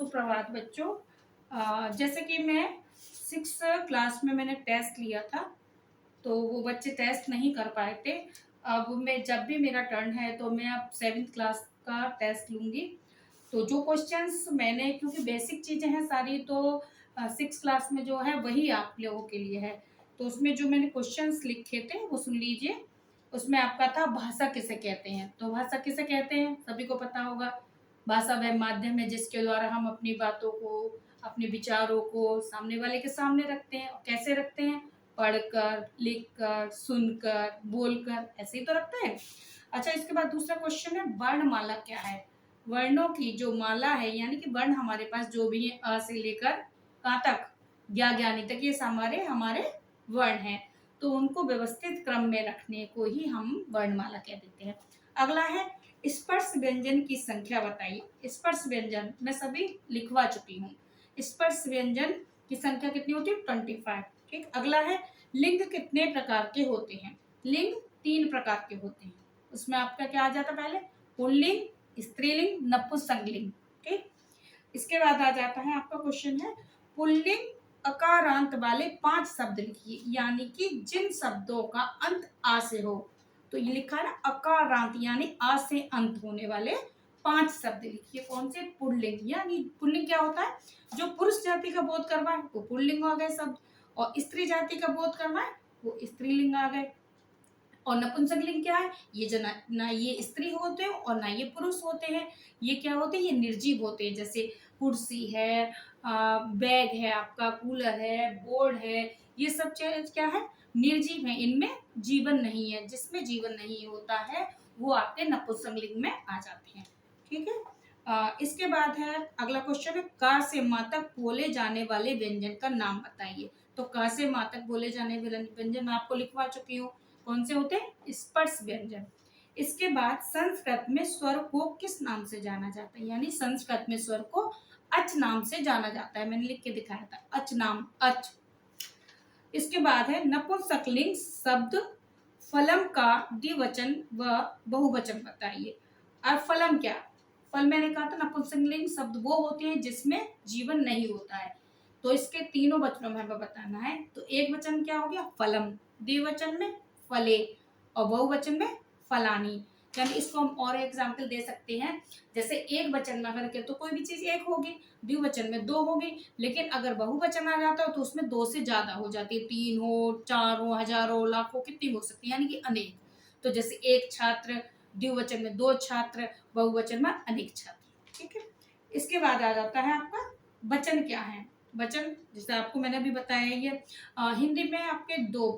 सुप्रभात बच्चों। जैसे कि मैं 6 क्लास में मैंने टेस्ट लिया था, तो वो बच्चे टेस्ट नहीं कर पाए थे। अब मैं जब भी मेरा टर्न है तो मैं अब 7th क्लास का टेस्ट लूँगी। तो जो क्वेश्चंस मैंने, क्योंकि बेसिक चीज़ें हैं सारी, तो 6 क्लास में जो है वही आप लोगों के लिए है। तो उसमें जो मैंने क्वेश्चंस लिखे थे वो सुन लीजिए। उसमें आपका था भाषा किसे कहते हैं। तो भाषा किसे कहते हैं सभी को पता होगा। भाषा वह माध्यम है जिसके द्वारा हम अपनी बातों को, अपने विचारों को सामने वाले के सामने रखते हैं। और कैसे रखते हैं? पढ़कर, लिखकर, सुनकर, बोलकर, ऐसे ही तो रखते हैं। अच्छा, इसके बाद दूसरा क्वेश्चन है वर्णमाला क्या है। वर्णों की जो माला है, यानी कि वर्ण हमारे पास जो भी है, अ से लेकर कहाँ तक, ज्ञानी तक, ये हमारे हमारे वर्ण हैं। तो उनको व्यवस्थित क्रम में रखने को ही हम वर्णमाला कह देते हैं। अगला है स्पर्श व्यंजन की संख्या बताइए। स्पर्श व्यंजन मैं सभी लिखवा चुकी हूँ। स्पर्श व्यंजन की संख्या कितनी होती है? 25। ठीक। अगला है लिंग कितने प्रकार के होते हैं। लिंग 3 प्रकार के होते हैं। उसमें आपका क्या आ जाता है? पहले पुल्लिंग, स्त्रीलिंग, नपुंसकलिंग। ठीक। इसके बाद आ जाता है आपका क्वेश्चन है पुल्लिंग अकारांत वाले 5 शब्द लिखिए, यानी कि जिन शब्दों का अंत आ से हो। तो ये लिखा है ना, अकारांत यानी आ से अंत होने वाले 5 शब्द लिखिए। कौन से? पुल्लिंग। यानी पुल्लिंग क्या होता है? जो पुरुष जाति का बोध करवाए वो पुल्लिंग आ गए शब्द, और स्त्री जाति का बोध करवाए वो स्त्रीलिंग आ गए। और नपुंसकलिंग क्या है? ये जो ना ये स्त्री होते हैं और ना ये पुरुष होते हैं। ये क्या होते हैं? ये निर्जीव होते हैं। जैसे कुर्सी है, बैग है, आपका कूलर है, बोर्ड है, ये सब चीज क्या है? निर्जीव है। इनमें जीवन नहीं है। जिसमें जीवन नहीं होता है वो आपके नपुंसकलिंग में आ जाते हैं। ठीक है। इसके बाद है अगला क्वेश्चन है का से मा तक बोले जाने वाले व्यंजन का नाम बताइए। तो का से मा तक बोले जाने वाले व्यंजन मैं आपको लिखवा चुकी हूँ। कौन से होते हैं? स्पर्श व्यंजन। इसके बाद संस्कृत में स्वर को किस नाम से जाना जाता है? यानी संस्कृत में स्वर को अच नाम से जाना जाता है। मैंने लिख के दिखाया था, अच नाम, अच। इसके बाद है नपुंसकलिंग शब्द फलम का द्विवचन व बहुवचन बताइए। और फलम क्या? फल मैंने कहा था नपुंसकलिंग शब्द वो होते हैं जिसमें जीवन नहीं होता है। तो इसके तीनों वचनों में हमें बताना है। तो एक वचन क्या हो गया? फलम, द्विवचन में फले, और बहुवचन में फलानी। यानी इसको हम और एग्जाम्पल दे सकते हैं। जैसे एक वचन में अगर के तो कोई भी चीज एक होगी, द्विवचन में 2 होगी, लेकिन अगर बहुवचन आ जाता हो तो उसमें 2 से ज्यादा हो जाती है। 3 हो, 4 हो, हजारों, लाखों, कितनी हो सकती है, यानी कि अनेक। तो जैसे एक छात्र, द्विवचन में 2 छात्र, बहुवचन में अनेक छात्र। ठीक है। इसके बाद आ जाता है आपका वचन क्या है। वचन जैसे आपको मैंने अभी बताया, ये हिंदी में आपके 2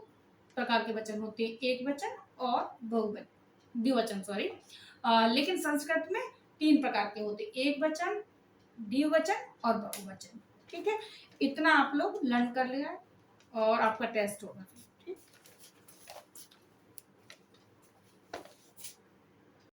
प्रकार के वचन होते हैं, एक वचन और बहुवचन, द्विवचन, सॉरी। लेकिन संस्कृत में 3 प्रकार के होते हैं, एक वचन, द्विवचन और बहुवचन। ठीक है। इतना आप लोग लर्न कर लिया और आपका टेस्ट होगा।